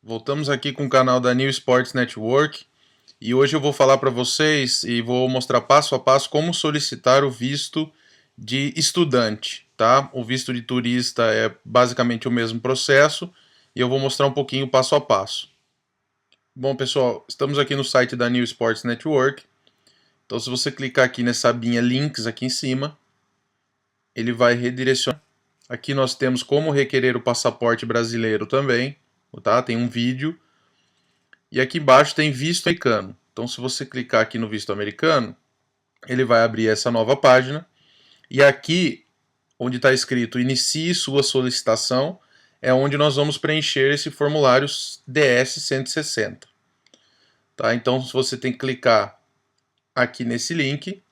Voltamos aqui com o canal da New Sports Network e hoje eu vou falar para vocês e vou mostrar passo a passo como solicitar o visto de estudante, tá? O visto de turista é basicamente o mesmo processo e eu vou mostrar um pouquinho passo a passo. Bom, pessoal, estamos aqui no site da New Sports Network. Então, se você clicar aqui nessa abinha links aqui em cima, ele vai redirecionar. Aqui nós temos como requerer o passaporte brasileiro também, tá? Tem um vídeo. E aqui embaixo tem visto americano. Então, se você clicar aqui no visto americano, ele vai abrir essa nova página. E aqui, onde está escrito inicie sua solicitação, é onde nós vamos preencher esse formulário DS-160. Tá? Então, você tem que clicar aqui nesse link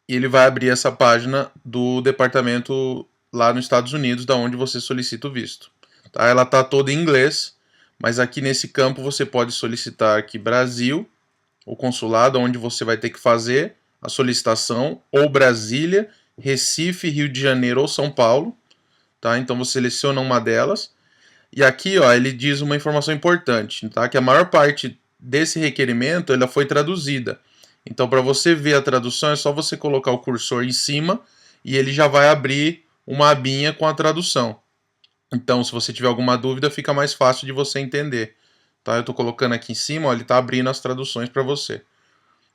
e ele vai abrir essa página do departamento lá nos Estados Unidos, da onde você solicita o visto. Tá? Ela está toda em inglês, mas aqui nesse campo você pode solicitar aqui Brasil, o consulado, onde você vai ter que fazer a solicitação, ou Brasília, Recife, Rio de Janeiro ou São Paulo. Tá? Então você seleciona uma delas. E aqui ó, ele diz uma informação importante, tá? Que a maior parte desse requerimento ela foi traduzida. Então, para você ver a tradução, é só você colocar o cursor em cima e ele já vai abrir uma abinha com a tradução. Então, se você tiver alguma dúvida, fica mais fácil de você entender. Tá? Eu estou colocando aqui em cima, ó, ele está abrindo as traduções para você.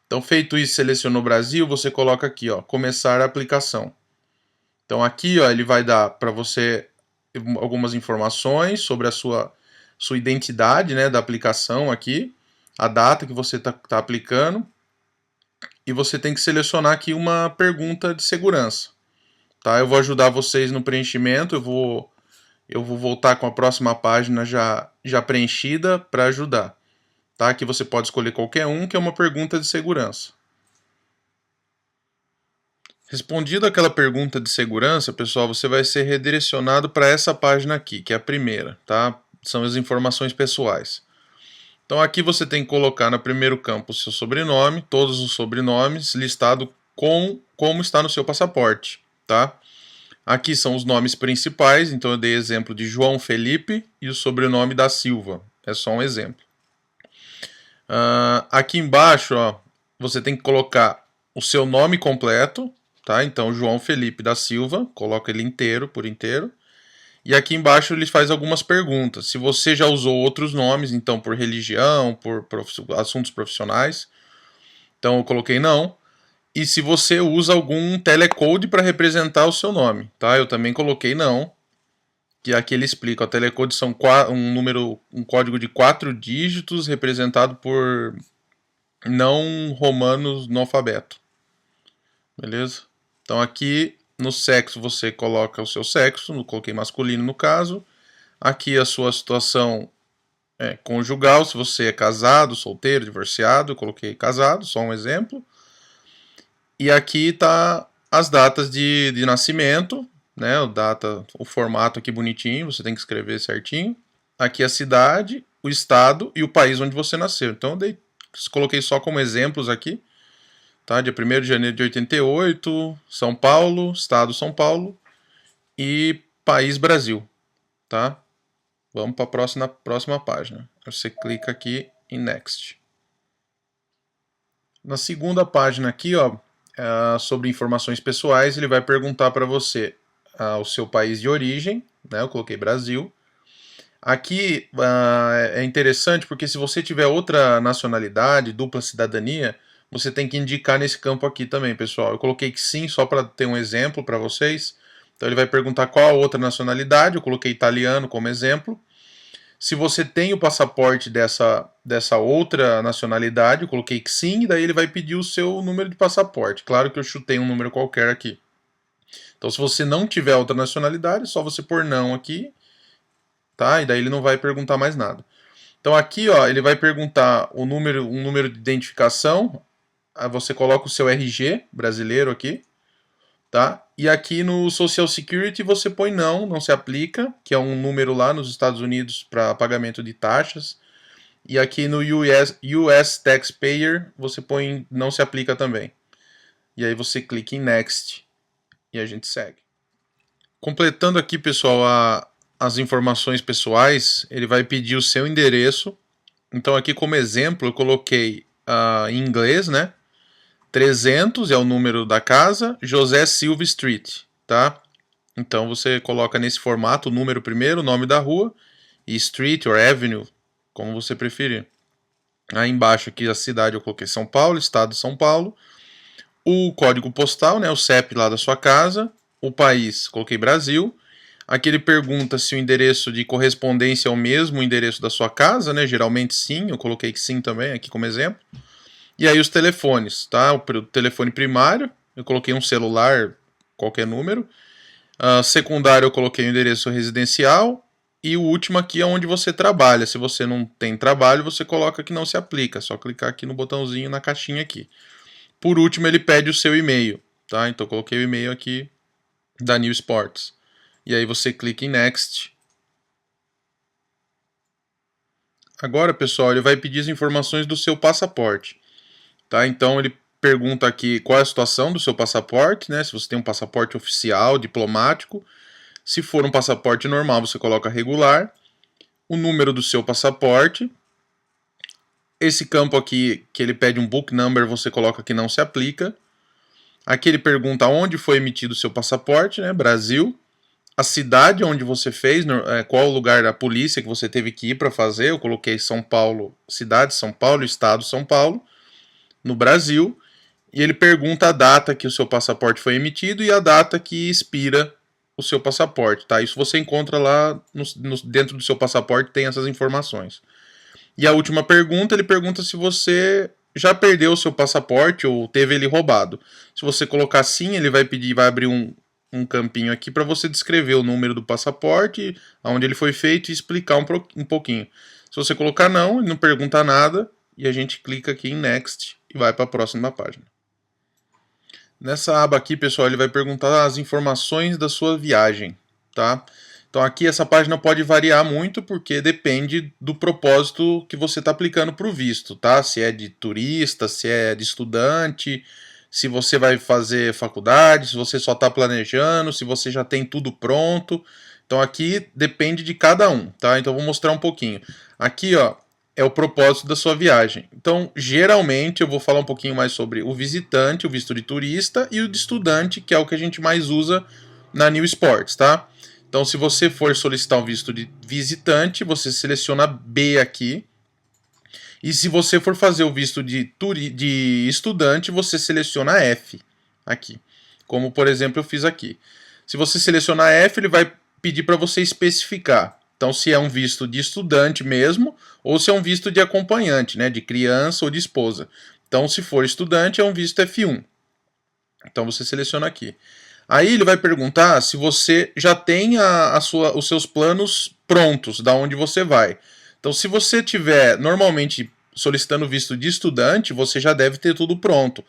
Então, feito isso, selecionou Brasil, você coloca aqui, ó, começar a aplicação. Então, aqui ó, ele vai dar para você algumas informações sobre a sua identidade, né, da aplicação aqui, a data que você está aplicando, e você tem que selecionar aqui uma pergunta de segurança. Tá? Eu vou ajudar vocês no preenchimento, eu vou voltar com a próxima página já preenchida para ajudar. Tá? Aqui você pode escolher qualquer um, que é uma pergunta de segurança. Respondida aquela pergunta de segurança, pessoal, você vai ser redirecionado para essa página aqui, que é a primeira, tá? São as informações pessoais. Então aqui você tem que colocar no primeiro campo o seu sobrenome, todos os sobrenomes, listado como está no seu passaporte, tá? Aqui são os nomes principais, então eu dei exemplo de João Felipe e o sobrenome da Silva, é só um exemplo. Aqui embaixo, ó, você tem que colocar o seu nome completo, tá? Então João Felipe da Silva, coloca ele inteiro, por inteiro. E aqui embaixo ele faz algumas perguntas. Se você já usou outros nomes, então por religião, por assuntos profissionais, então eu coloquei não. E se você usa algum telecode para representar o seu nome, tá? Eu também coloquei não. Que aqui ele explica, o telecode são um código de 4 dígitos representado por não romanos no alfabeto. Beleza? Então aqui no sexo você coloca o seu sexo, coloquei masculino no caso. Aqui a sua situação conjugal, se você é casado, solteiro, divorciado, eu coloquei casado, só um exemplo. E aqui tá as datas de nascimento, né? O formato aqui bonitinho, você tem que escrever certinho. Aqui a cidade, o estado e o país onde você nasceu. Então eu coloquei só como exemplos aqui. Tá? Dia 1º de janeiro de 88, São Paulo, estado São Paulo e país Brasil. Tá? Vamos para a próxima página. Você clica aqui em Next. Na segunda página aqui, ó, sobre informações pessoais, ele vai perguntar para você o seu país de origem, né? Eu coloquei Brasil. Aqui é interessante porque se você tiver outra nacionalidade, dupla cidadania, você tem que indicar nesse campo aqui também, pessoal. Eu coloquei que sim, só para ter um exemplo para vocês. Então ele vai perguntar qual a outra nacionalidade, eu coloquei italiano como exemplo. Se você tem o passaporte dessa outra nacionalidade, eu coloquei que sim, e daí ele vai pedir o seu número de passaporte. Claro que eu chutei um número qualquer aqui. Então se você não tiver outra nacionalidade, é só você pôr não aqui, tá? E daí ele não vai perguntar mais nada. Então aqui, ó, ele vai perguntar um número de identificação, aí você coloca o seu RG brasileiro aqui, tá? E aqui no Social Security você põe não se aplica, que é um número lá nos Estados Unidos para pagamento de taxas. E aqui no US Taxpayer você põe não se aplica também. E aí você clica em Next e a gente segue. Completando aqui, pessoal, as informações pessoais, ele vai pedir o seu endereço. Então aqui como exemplo eu coloquei em inglês, né? 300 é o número da casa, José Silva Street, tá? Então você coloca nesse formato o número primeiro, o nome da rua, e street ou avenue, como você preferir. Aí embaixo aqui a cidade eu coloquei São Paulo, estado de São Paulo, o código postal, né, o CEP lá da sua casa, o país, coloquei Brasil. Aqui ele pergunta se o endereço de correspondência é o mesmo endereço da sua casa, né? Geralmente sim, eu coloquei que sim também aqui como exemplo. E aí os telefones, tá? O telefone primário, eu coloquei um celular, qualquer número. Secundário eu coloquei o endereço residencial. E o último aqui é onde você trabalha. Se você não tem trabalho, você coloca que não se aplica. É só clicar aqui no botãozinho na caixinha aqui. Por último, ele pede o seu e-mail, tá? Então eu coloquei o e-mail aqui da New Sports. E aí você clica em Next. Agora, pessoal, ele vai pedir as informações do seu passaporte, tá? Então ele pergunta aqui qual é a situação do seu passaporte, né? Se você tem um passaporte oficial, diplomático. Se for um passaporte normal, você coloca regular. O número do seu passaporte. Esse campo aqui, que ele pede um book number, você coloca que não se aplica. Aqui ele pergunta onde foi emitido o seu passaporte, né? Brasil. A cidade onde você fez, qual o lugar da polícia que você teve que ir para fazer. Eu coloquei São Paulo, cidade São Paulo, estado São Paulo, no Brasil. E ele pergunta a data que o seu passaporte foi emitido e a data que expira o seu passaporte, tá? Isso você encontra lá dentro do seu passaporte, tem essas informações. E a última pergunta, ele pergunta se você já perdeu o seu passaporte ou teve ele roubado. Se você colocar sim, ele vai pedir, vai abrir um campinho aqui para você descrever o número do passaporte, aonde ele foi feito e explicar um pouquinho. Se você colocar não, ele não pergunta nada e a gente clica aqui em Next e vai para a próxima página. Nessa aba aqui, pessoal, ele vai perguntar as informações da sua viagem, tá? Então aqui essa página pode variar muito porque depende do propósito que você está aplicando para o visto, tá? Se é de turista, se é de estudante, se você vai fazer faculdade, se você só está planejando, se você já tem tudo pronto. Então aqui depende de cada um, tá? Então eu vou mostrar um pouquinho. Aqui, ó, é o propósito da sua viagem. Então, geralmente eu vou falar um pouquinho mais sobre o visitante, o visto de turista, e o de estudante, que é o que a gente mais usa na New Sports, tá? Então, se você for solicitar um visto de visitante, você seleciona B aqui. E se você for fazer o visto de estudante, você seleciona F aqui. Como, por exemplo, eu fiz aqui. Se você selecionar F, ele vai pedir para você especificar. Então, se é um visto de estudante mesmo, ou se é um visto de acompanhante, né, de criança ou de esposa. Então, se for estudante, é um visto F1. Então, você seleciona aqui. Aí ele vai perguntar se você já tem os seus planos prontos, da onde você vai. Então, se você tiver normalmente solicitando visto de estudante, você já deve ter tudo pronto.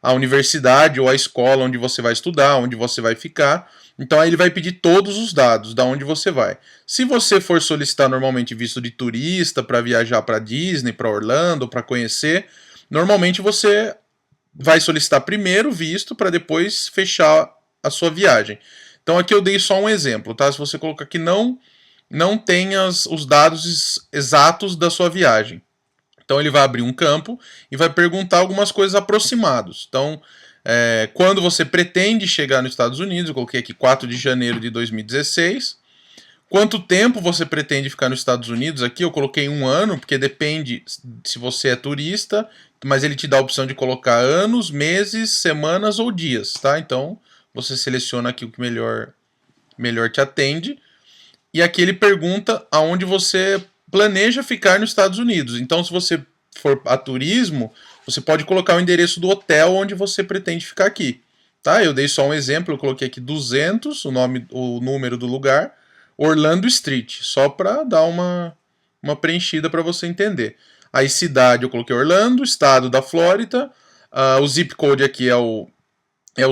A universidade ou a escola onde você vai estudar, onde você vai ficar. Então aí ele vai pedir todos os dados da onde você vai. Se você for solicitar normalmente visto de turista para viajar para Disney, para Orlando, para conhecer, normalmente você vai solicitar primeiro o visto para depois fechar a sua viagem. Então aqui eu dei só um exemplo, tá? Se você colocar que não tem os dados exatos da sua viagem. Então ele vai abrir um campo e vai perguntar algumas coisas aproximadas. Então, quando você pretende chegar nos Estados Unidos, eu coloquei aqui 4 de janeiro de 2016. Quanto tempo você pretende ficar nos Estados Unidos? Aqui eu coloquei 1 ano, porque depende se você é turista, mas ele te dá a opção de colocar anos, meses, semanas ou dias, tá? Então você seleciona aqui o que melhor te atende. E aqui ele pergunta aonde você planeja ficar nos Estados Unidos. Então, se você for a turismo, você pode colocar o endereço do hotel onde você pretende ficar aqui. Tá? Eu dei só um exemplo, eu coloquei aqui 200, o número do lugar, Orlando Street, só para dar uma preenchida para você entender. Aí cidade eu coloquei Orlando, estado da Flórida, o zip code aqui é o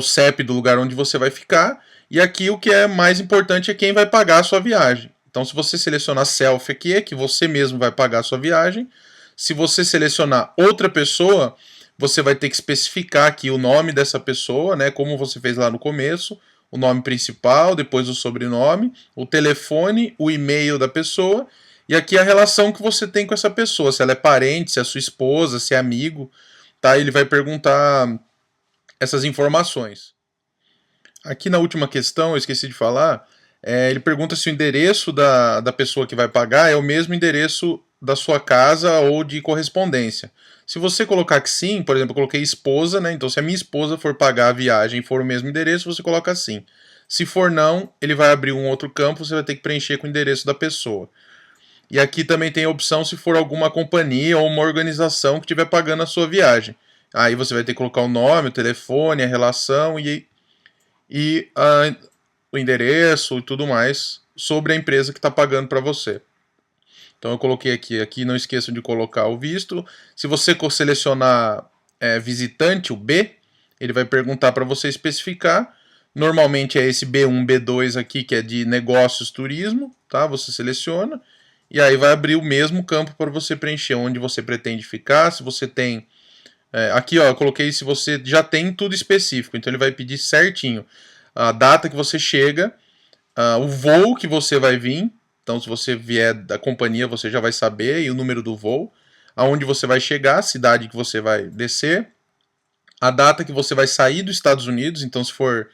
CEP do lugar onde você vai ficar. E aqui o que é mais importante é quem vai pagar a sua viagem. Então, se você selecionar self aqui, é que você mesmo vai pagar a sua viagem. Se você selecionar outra pessoa, você vai ter que especificar aqui o nome dessa pessoa, né? Como você fez lá no começo, o nome principal, depois o sobrenome, o telefone, o e-mail da pessoa e aqui a relação que você tem com essa pessoa, se ela é parente, se é sua esposa, se é amigo, tá? Ele vai perguntar essas informações. Aqui na última questão, eu esqueci de falar, ele pergunta se o endereço da pessoa que vai pagar é o mesmo endereço da sua casa ou de correspondência. Se você colocar que sim, por exemplo, eu coloquei esposa, né? Então, se a minha esposa for pagar a viagem e for o mesmo endereço, você coloca sim. Se for não, ele vai abrir um outro campo, você vai ter que preencher com o endereço da pessoa. E aqui também tem a opção se for alguma companhia ou uma organização que estiver pagando a sua viagem. Aí você vai ter que colocar o nome, o telefone, a relação e o endereço e tudo mais sobre a empresa que está pagando para você. Então eu coloquei aqui não esqueçam de colocar o visto. Se você selecionar visitante, o B, ele vai perguntar para você especificar. Normalmente é esse B1, B2 aqui, que é de negócios, turismo, tá? Você seleciona e aí vai abrir o mesmo campo para você preencher onde você pretende ficar, se você tem... aqui, ó, eu coloquei se você já tem tudo específico, então ele vai pedir certinho a data que você chega, o voo que você vai vir, então se você vier da companhia você já vai saber, e o número do voo, aonde você vai chegar, a cidade que você vai descer, a data que você vai sair dos Estados Unidos, então se for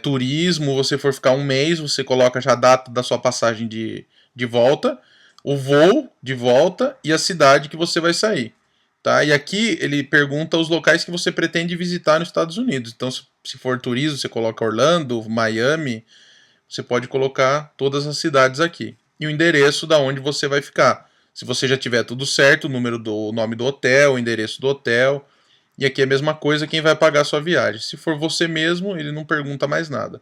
turismo, você for ficar um mês, você coloca já a data da sua passagem de volta, o voo de volta e a cidade que você vai sair. Tá? E aqui ele pergunta os locais que você pretende visitar nos Estados Unidos. Então, se for turismo, você coloca Orlando, Miami, você pode colocar todas as cidades aqui. E o endereço da onde você vai ficar. Se você já tiver tudo certo, o nome do hotel, o endereço do hotel. E aqui é a mesma coisa, quem vai pagar a sua viagem. Se for você mesmo, ele não pergunta mais nada.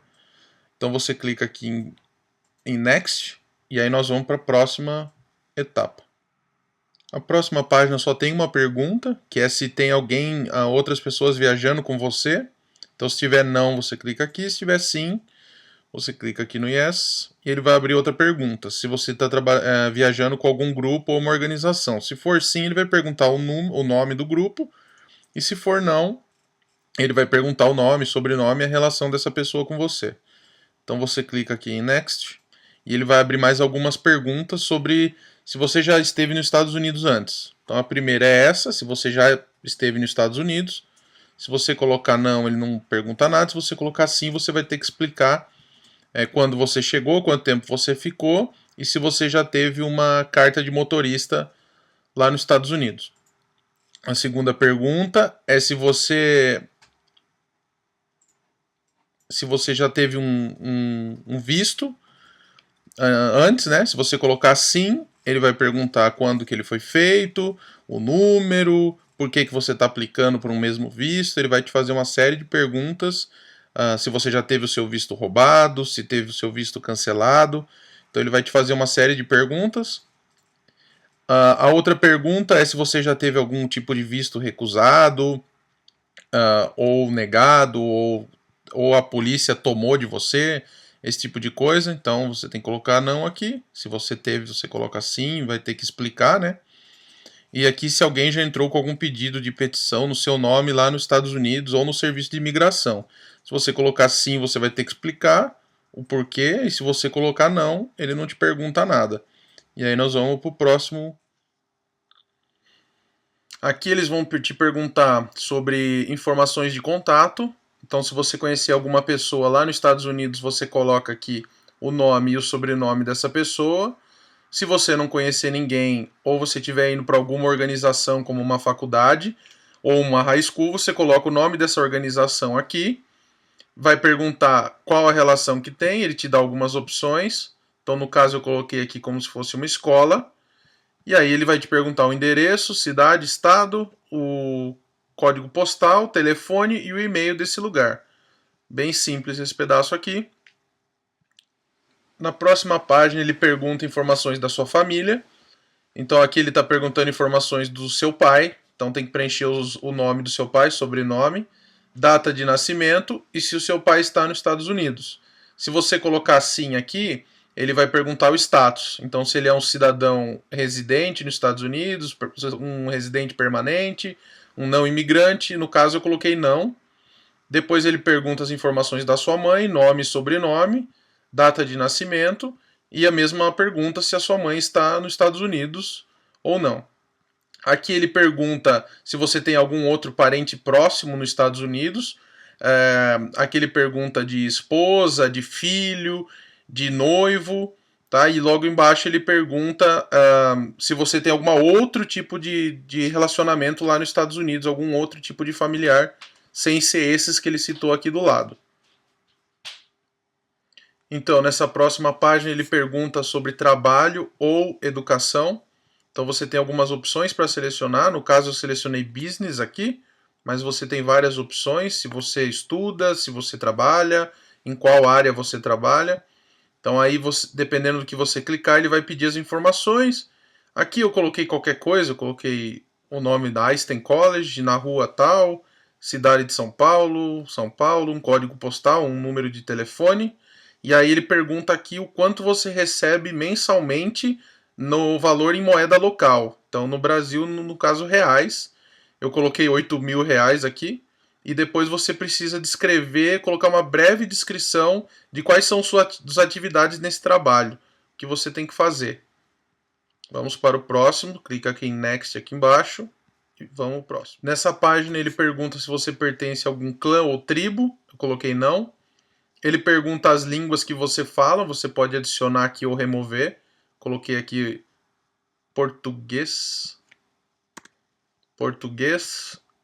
Então você clica aqui em Next, e aí nós vamos para a próxima etapa. A próxima página só tem uma pergunta, que é se tem alguém, outras pessoas viajando com você. Então se tiver não, você clica aqui, se tiver sim, você clica aqui no Yes, e ele vai abrir outra pergunta, se você está viajando com algum grupo ou uma organização. Se for sim, ele vai perguntar o nome do grupo, e se for não, ele vai perguntar o nome, sobrenome e a relação dessa pessoa com você. Então você clica aqui em Next, e ele vai abrir mais algumas perguntas sobre se você já esteve nos Estados Unidos antes. Então a primeira é essa, se você já esteve nos Estados Unidos. Se você colocar não, ele não pergunta nada. Se você colocar sim, você vai ter que explicar quando você chegou, quanto tempo você ficou e se você já teve uma carta de motorista lá nos Estados Unidos. A segunda pergunta é se você já teve um visto antes, né? Se você colocar sim, ele vai perguntar quando que ele foi feito, o número, por que você está aplicando por um mesmo visto. Ele vai te fazer uma série de perguntas, se você já teve o seu visto roubado, se teve o seu visto cancelado. Então ele vai te fazer uma série de perguntas. A outra pergunta é se você já teve algum tipo de visto recusado, ou negado, ou a polícia tomou de você, esse tipo de coisa. Então você tem que colocar não aqui. Se você teve, você coloca sim, vai ter que explicar, né? E aqui se alguém já entrou com algum pedido de petição no seu nome lá nos Estados Unidos ou no serviço de imigração. Se você colocar sim, você vai ter que explicar o porquê, e se você colocar não, ele não te pergunta nada. E aí nós vamos para o próximo. Aqui eles vão te perguntar sobre informações de contato. Então, se você conhecer alguma pessoa lá nos Estados Unidos, você coloca aqui o nome e o sobrenome dessa pessoa. Se você não conhecer ninguém, ou você estiver indo para alguma organização como uma faculdade ou uma high school, você coloca o nome dessa organização aqui. Vai perguntar qual a relação que tem, ele te dá algumas opções. Então, no caso, eu coloquei aqui como se fosse uma escola. E aí ele vai te perguntar o endereço, cidade, estado, o código postal, telefone e o e-mail desse lugar. Bem simples esse pedaço aqui. Na próxima página ele pergunta informações da sua família. Então aqui ele está perguntando informações do seu pai. Então tem que preencher o nome do seu pai, sobrenome, data de nascimento e se o seu pai está nos Estados Unidos. Se você colocar sim aqui, ele vai perguntar o status. Então, se ele é um cidadão residente nos Estados Unidos, um residente permanente, um não imigrante. No caso, eu coloquei não. Depois ele pergunta as informações da sua mãe, nome e sobrenome, data de nascimento, e a mesma pergunta se a sua mãe está nos Estados Unidos ou não. Aqui ele pergunta se você tem algum outro parente próximo nos Estados Unidos. Aqui ele pergunta de esposa, de filho, de noivo, tá? E logo embaixo ele pergunta se você tem algum outro tipo de relacionamento lá nos Estados Unidos, algum outro tipo de familiar, sem ser esses que ele citou aqui do lado. Então, nessa próxima página ele pergunta sobre trabalho ou educação. Então você tem algumas opções para selecionar. No caso eu selecionei business aqui, mas você tem várias opções. Se você estuda, se você trabalha, em qual área você trabalha. Então aí, você, dependendo do que você clicar, ele vai pedir as informações. Aqui eu coloquei qualquer coisa, eu coloquei o nome da Einstein College, na rua tal, cidade de São Paulo, um código postal, um número de telefone. E aí ele pergunta aqui o quanto você recebe mensalmente no valor em moeda local. Então no Brasil, no caso reais, eu coloquei 8 mil reais aqui. E depois você precisa descrever, colocar uma breve descrição de quais são suas atividades nesse trabalho que você tem que fazer. Vamos para o próximo, clica aqui em Next aqui embaixo e vamos ao próximo. Nessa página ele pergunta se você pertence a algum clã ou tribo, eu coloquei não. Ele pergunta as línguas que você fala, você pode adicionar aqui ou remover. Coloquei aqui português,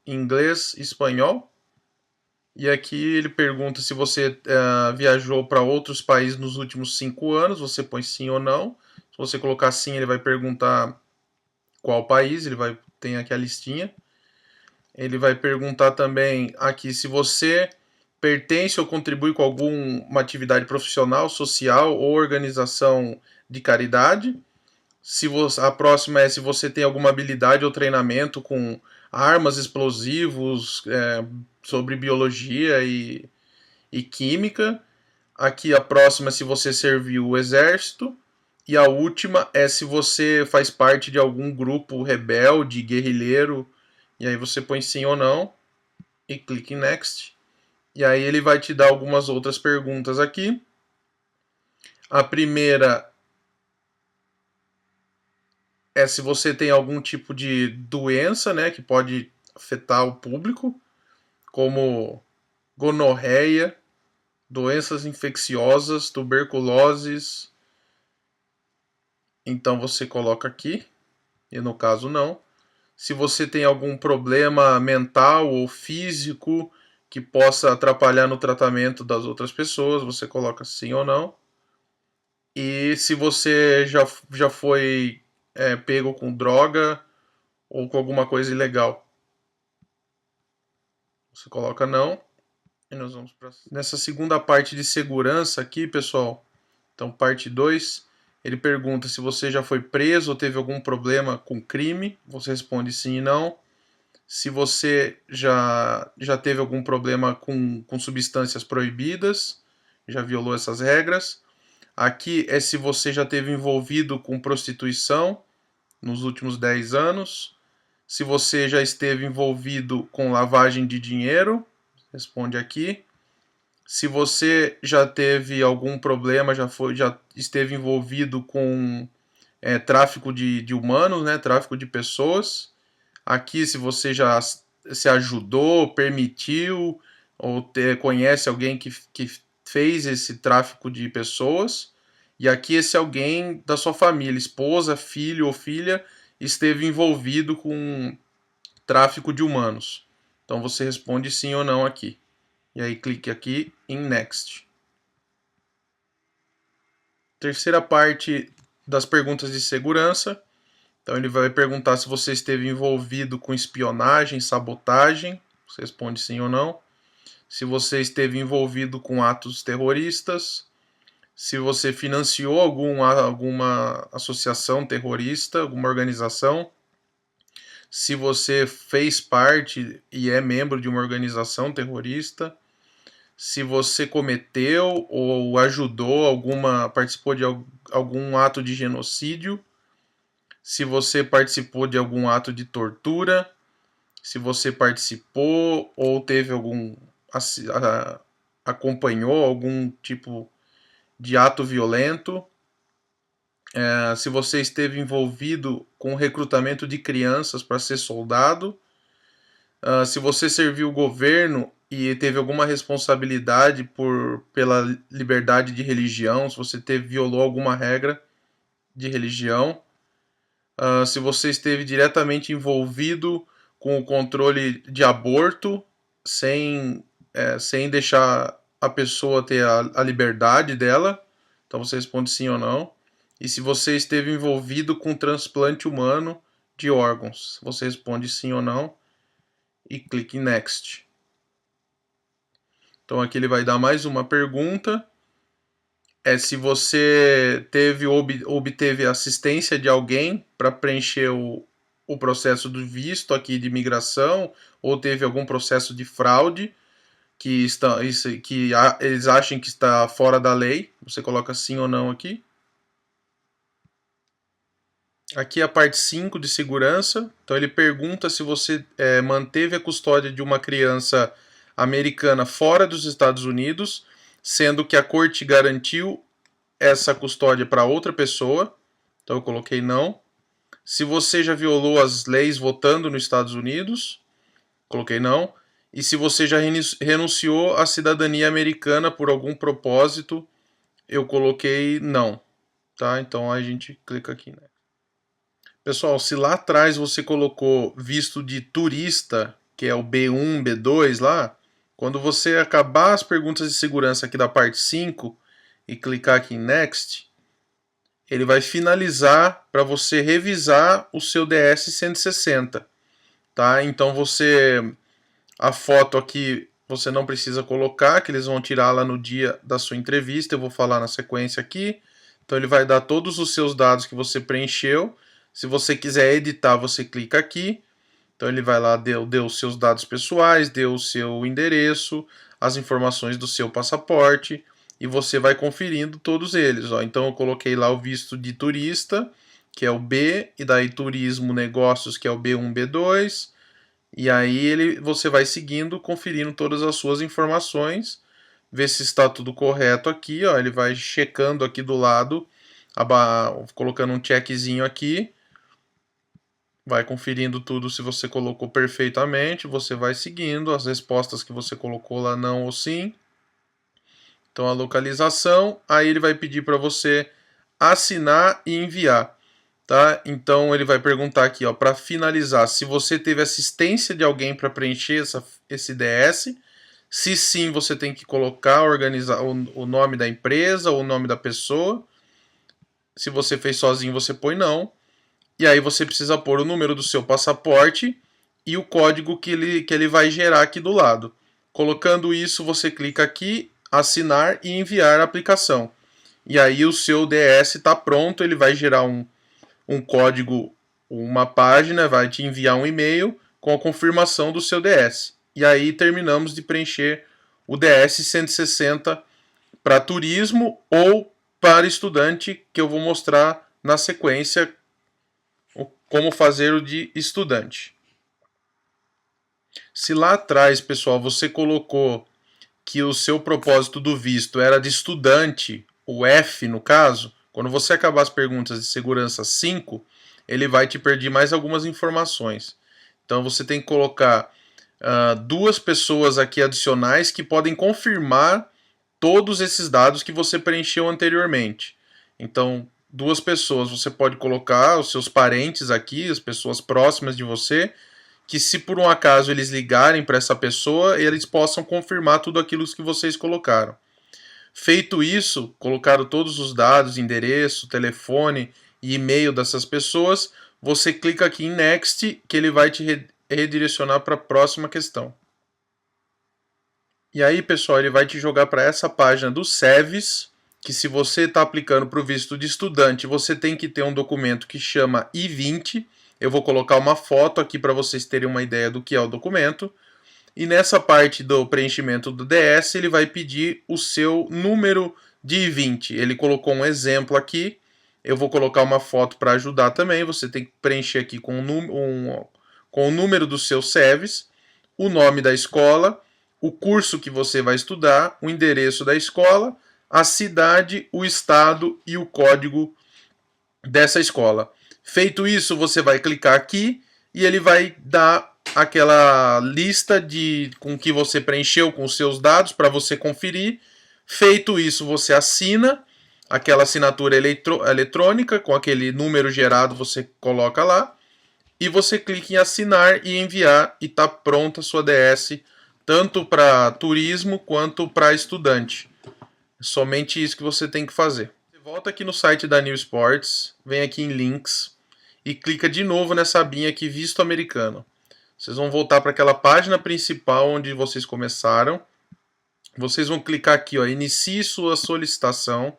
inglês, espanhol. E aqui ele pergunta se você viajou para outros países nos últimos 5 anos, você põe sim ou não. Se você colocar sim, ele vai perguntar qual país, tem aqui a listinha. Ele vai perguntar também aqui se você pertence ou contribui com alguma atividade profissional, social ou organização de caridade. A próxima é se você tem alguma habilidade ou treinamento com armas, explosivos, sobre biologia e química. Aqui a próxima é se você serviu o exército. E a última é se você faz parte de algum grupo rebelde, guerrilheiro. E aí você põe sim ou não e clica em Next. E aí ele vai te dar algumas outras perguntas aqui. A primeira é se você tem algum tipo de doença, né, que pode afetar o público, como gonorreia, doenças infecciosas, tuberculose. Então você coloca aqui, e no caso não. Se você tem algum problema mental ou físico que possa atrapalhar no tratamento das outras pessoas, você coloca sim ou não. E se você já foi pego com droga ou com alguma coisa ilegal, você coloca não. E nós vamos nessa segunda parte de segurança aqui, pessoal. Então, parte 2, ele pergunta se você já foi preso ou teve algum problema com crime. Você responde sim e não. Se você já teve algum problema com substâncias proibidas, já violou essas regras. Aqui é se você já teve envolvido com prostituição nos últimos 10 anos. Se você já esteve envolvido com lavagem de dinheiro, responde aqui. Se você já teve algum problema, já esteve envolvido com tráfico de humanos, né, tráfico de pessoas. Aqui, se você já se ajudou, permitiu, ou conhece alguém que fez esse tráfico de pessoas. E aqui, esse alguém da sua família, esposa, filho ou filha, esteve envolvido com tráfico de humanos. Então você responde sim ou não aqui. E aí clique aqui em Next. Terceira parte das perguntas de segurança. Então ele vai perguntar se você esteve envolvido com espionagem, sabotagem. Você responde sim ou não. Se você esteve envolvido com atos terroristas. Se você financiou alguma associação terrorista, alguma organização. Se você fez parte e é membro de uma organização terrorista. Se você cometeu ou ajudou participou de algum ato de genocídio. Se você participou de algum ato de tortura, se você participou ou teve acompanhou algum tipo de ato violento, se você esteve envolvido com o recrutamento de crianças para ser soldado, se você serviu o governo e teve alguma responsabilidade pela liberdade de religião, se você violou alguma regra de religião, se você esteve diretamente envolvido com o controle de aborto, sem deixar a pessoa ter a liberdade dela, então você responde sim ou não. E se você esteve envolvido com transplante humano de órgãos, você responde sim ou não e clique em Next. Então aqui ele vai dar mais uma pergunta. Se você obteve assistência de alguém para preencher o processo do visto aqui de imigração, ou teve algum processo de fraude que eles acham que está fora da lei. Você coloca sim ou não aqui. Aqui é a parte 5 de segurança. Então ele pergunta se você manteve a custódia de uma criança americana fora dos Estados Unidos, sendo que a corte garantiu essa custódia para outra pessoa. Então eu coloquei não. Se você já violou as leis votando nos Estados Unidos, coloquei não. E se você já renunciou à cidadania americana por algum propósito, eu coloquei não. Tá? Então a gente clica aqui, né? Pessoal, se lá atrás você colocou visto de turista, que é o B1, B2 lá, quando você acabar as perguntas de segurança aqui da parte 5 e clicar aqui em Next, ele vai finalizar para você revisar o seu DS 160. Tá? Então a foto aqui você não precisa colocar, que eles vão tirar lá no dia da sua entrevista, eu vou falar na sequência aqui. Então ele vai dar todos os seus dados que você preencheu. Se você quiser editar, você clica aqui. Então ele vai lá, deu os seus dados pessoais, deu o seu endereço, as informações do seu passaporte, e você vai conferindo todos eles. Ó. Então eu coloquei lá o visto de turista, que é o B, e daí turismo negócios, que é o B1, B2. E aí você vai seguindo, conferindo todas as suas informações, ver se está tudo correto aqui. Ó. Ele vai checando aqui do lado, colocando um checkzinho aqui. Vai conferindo tudo se você colocou perfeitamente, você vai seguindo as respostas que você colocou lá, não ou sim. Então a localização, aí ele vai pedir para você assinar e enviar, tá? Então ele vai perguntar aqui, ó, para finalizar, se você teve assistência de alguém para preencher esse DS. Se sim, você tem que colocar, organizar o nome da empresa ou o nome da pessoa. Se você fez sozinho, você põe não. E aí você precisa pôr o número do seu passaporte e o código que ele vai gerar aqui do lado. Colocando isso, você clica aqui, assinar e enviar a aplicação. E aí o seu DS está pronto, ele vai gerar um código, uma página, vai te enviar um e-mail com a confirmação do seu DS. E aí terminamos de preencher o DS 160 para turismo ou para estudante, que eu vou mostrar na sequência como fazer o de estudante. Se lá atrás, pessoal, você colocou que o seu propósito do visto era de estudante, o F no caso, quando você acabar as perguntas de segurança 5, ele vai te pedir mais algumas informações. Então você tem que colocar duas pessoas aqui adicionais que podem confirmar todos esses dados que você preencheu anteriormente. Então, duas pessoas, você pode colocar os seus parentes aqui, as pessoas próximas de você, que se por um acaso eles ligarem para essa pessoa, eles possam confirmar tudo aquilo que vocês colocaram. Feito isso, colocaram todos os dados, endereço, telefone e e-mail dessas pessoas, você clica aqui em Next, que ele vai te redirecionar para a próxima questão. E aí, pessoal, ele vai te jogar para essa página do SEVES, que se você está aplicando para o visto de estudante, você tem que ter um documento que chama I-20. Eu vou colocar uma foto aqui para vocês terem uma ideia do que é o documento. E nessa parte do preenchimento do DS, ele vai pedir o seu número de I-20. Ele colocou um exemplo aqui. Eu vou colocar uma foto para ajudar também. Você tem que preencher aqui com o número do seu SEVES, o nome da escola, o curso que você vai estudar, o endereço da escola, a cidade, o estado e o código dessa escola. Feito isso, você vai clicar aqui e ele vai dar aquela lista com que você preencheu com os seus dados para você conferir. Feito isso, você assina aquela assinatura eletrônica com aquele número gerado, você coloca lá e você clica em assinar e enviar e está pronta a sua DS, tanto para turismo quanto para estudante. É somente isso que você tem que fazer. Você volta aqui no site da New Sports, vem aqui em links e clica de novo nessa abinha aqui, visto americano. Vocês vão voltar para aquela página principal onde vocês começaram. Vocês vão clicar aqui, ó, inicie sua solicitação.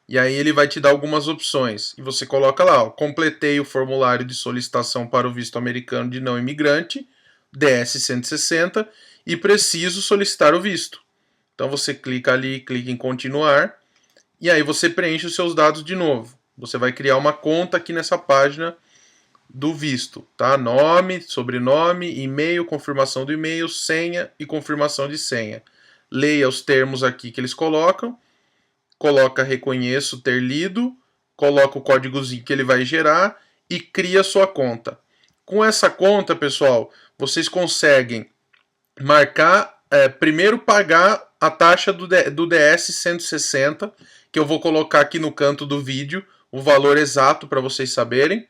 E aí ele vai te dar algumas opções. E você coloca lá, ó, completei o formulário de solicitação para o visto americano de não imigrante, DS-160, e preciso solicitar o visto. Então você clica ali, clica em continuar, e aí você preenche os seus dados de novo. Você vai criar uma conta aqui nessa página do visto, tá? Nome, sobrenome, e-mail, confirmação do e-mail, senha e confirmação de senha. Leia os termos aqui que eles colocam, coloca reconheço ter lido, coloca o códigozinho que ele vai gerar e cria sua conta. Com essa conta, pessoal, vocês conseguem marcar, primeiro pagar a taxa do DS 160, que eu vou colocar aqui no canto do vídeo, o valor exato para vocês saberem.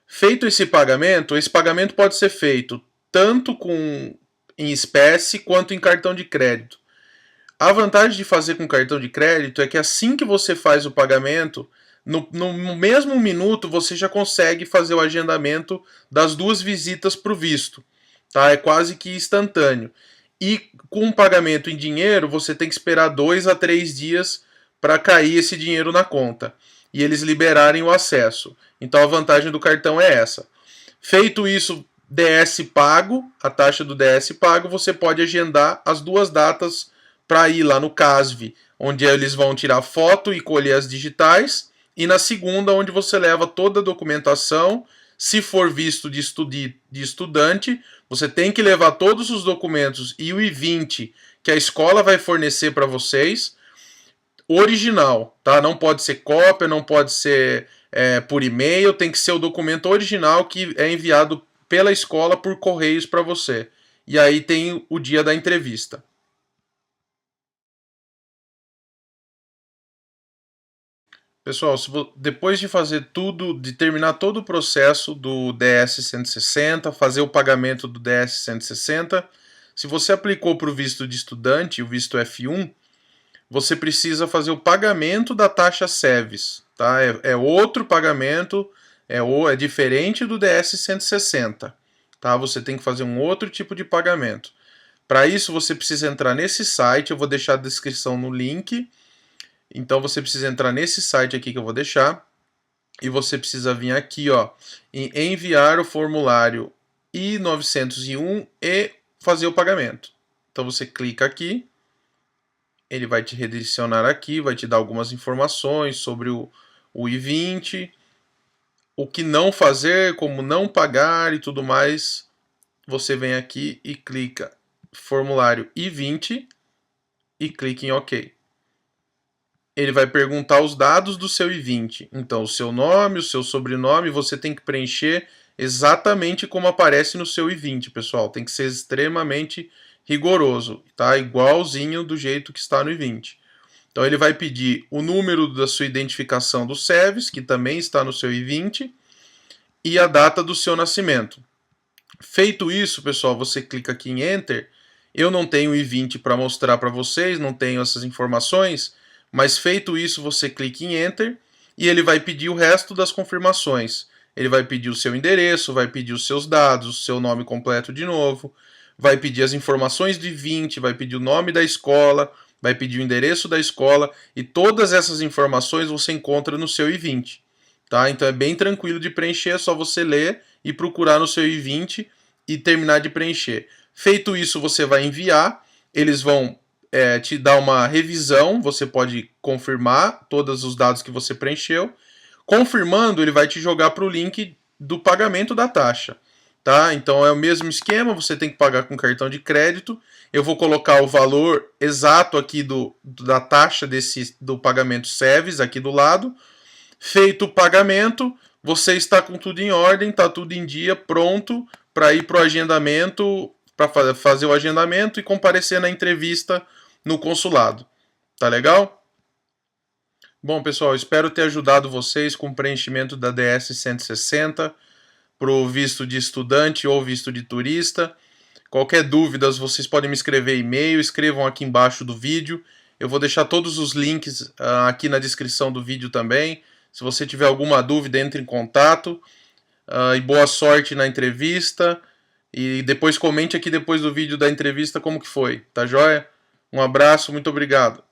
Feito esse pagamento pode ser feito tanto em espécie quanto em cartão de crédito. A vantagem de fazer com cartão de crédito é que assim que você faz o pagamento, no mesmo minuto você já consegue fazer o agendamento das 2 visitas para o visto. Tá? É quase que instantâneo. E com o pagamento em dinheiro, você tem que esperar 2 a 3 dias para cair esse dinheiro na conta e eles liberarem o acesso. Então a vantagem do cartão é essa. Feito isso, DS pago, a taxa do DS pago, você pode agendar as 2 datas para ir lá no CASV, onde eles vão tirar foto e colher as digitais, e na segunda, onde você leva toda a documentação. Se for visto de estudante, você tem que levar todos os documentos e o I-20 que a escola vai fornecer para vocês, original, tá? Não pode ser cópia, não pode ser por e-mail, tem que ser o documento original que é enviado pela escola por correios para você. E aí tem o dia da entrevista. Pessoal, depois de fazer tudo, de terminar todo o processo do DS 160, fazer o pagamento do DS 160, se você aplicou para o visto de estudante, o visto F1, você precisa fazer o pagamento da taxa SEVES, tá? É outro pagamento, é diferente do DS 160, tá? Você tem que fazer um outro tipo de pagamento. Para isso, você precisa entrar nesse site, eu vou deixar a descrição no link. Então você precisa entrar nesse site aqui que eu vou deixar e você precisa vir aqui, ó, em enviar o formulário I-901 e fazer o pagamento. Então você clica aqui, ele vai te redirecionar aqui, vai te dar algumas informações sobre o I-20, o que não fazer, como não pagar e tudo mais. Você vem aqui e clica formulário I-20 e clica em OK. Ele vai perguntar os dados do seu I-20. Então, o seu nome, o seu sobrenome, você tem que preencher exatamente como aparece no seu I-20, pessoal. Tem que ser extremamente rigoroso, tá? Igualzinho do jeito que está no I-20. Então, ele vai pedir o número da sua identificação do SEVES, que também está no seu I-20, e a data do seu nascimento. Feito isso, pessoal, você clica aqui em Enter. Eu não tenho I-20 para mostrar para vocês, não tenho essas informações, mas feito isso, você clica em Enter e ele vai pedir o resto das confirmações. Ele vai pedir o seu endereço, vai pedir os seus dados, o seu nome completo de novo, vai pedir as informações do I-20, vai pedir o nome da escola, vai pedir o endereço da escola e todas essas informações você encontra no seu I-20. Tá? Então é bem tranquilo de preencher, é só você ler e procurar no seu I-20 e terminar de preencher. Feito isso, você vai enviar, eles vão te dar uma revisão, você pode confirmar todos os dados que você preencheu. Confirmando, ele vai te jogar para o link do pagamento da taxa. tá? Então é o mesmo esquema, você tem que pagar com cartão de crédito. Eu vou colocar o valor exato aqui da taxa do pagamento SEVES aqui do lado. Feito o pagamento, você está com tudo em ordem, está tudo em dia, pronto para ir para o agendamento, para fazer o agendamento e comparecer na entrevista no consulado. Tá legal? Bom, pessoal, espero ter ajudado vocês com o preenchimento da DS 160 para o visto de estudante ou visto de turista. Qualquer dúvida, vocês podem me escrever e-mail, escrevam aqui embaixo do vídeo. Eu vou deixar todos os links aqui na descrição do vídeo também. Se você tiver alguma dúvida, entre em contato. E boa sorte na entrevista. E depois comente aqui depois do vídeo da entrevista como que foi, tá joia? Um abraço, muito obrigado.